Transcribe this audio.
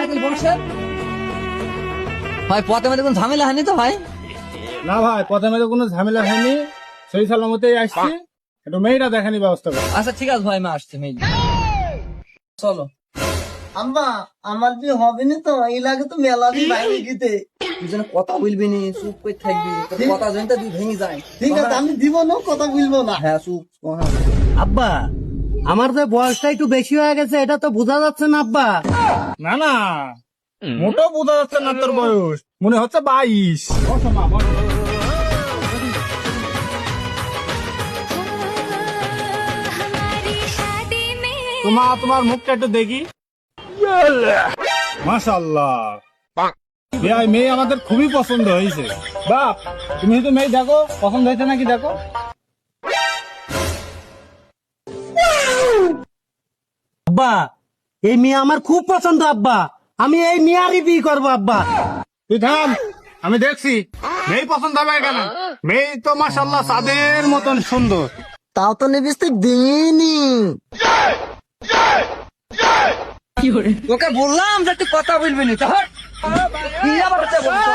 ভাই তাহলে বসেন। ভাই পথে মধ্যে কোনো ঝামেলা হয়নি তো ভাই? না ভাই, প্রথমে তো কোনো ঝামেলা হয়নি, সেই সালামতেই আসছি। একটু মেয়েটা দেখানি ব্যবস্থা করো। আচ্ছা ঠিক আছে ভাই, আমি আসছি মেয়ে। চলো। আম্মা, আমার বিয়ে হবে না তো, এই লাগে তো মেলা দিয়ে বাইরে গিতে। তুই যেন কথা বলবি নি, চুপ করে থাকবি, তোর কথা যেন তুই ভেঙে যায়। ঠিক আছে, আমি দিব না, কথা বলবো না। হ্যাঁ চুপ। আব্বা, আমার যে বয়সটা একটু বেশি হয়ে গেছে, এটা তো বোঝা যাচ্ছে না আব্বা। না না, মোটেও বোঝা যাচ্ছে না তোর বয়স, মনে হচ্ছে 22। বসো মা, বসো। তোমার মুখটা একটু দেখি। মাশাআল্লাহ, মেয়ে আমাদের খুবই পছন্দ হয়েছে। বাপ, তুমি তো মেয়ে দেখো, পছন্দ হয়েছে নাকি দেখো। আব্বা, এই মেয়ে আমার খুব পছন্দ আব্বা, আমি এই মেয়ারই বিয়ে করবো আব্বা। তুই থাম, আমি দেখছি মেয়ে পছন্দ হবে কেন। মেয়ে তো মাশাআল্লাহ চাঁদের মতন সুন্দর। তাও তো লিপস্টিক দিইনি। তোকে বললাম যে তুই কথা বলবি নি, তাহলে কি আবার এটা বলছো?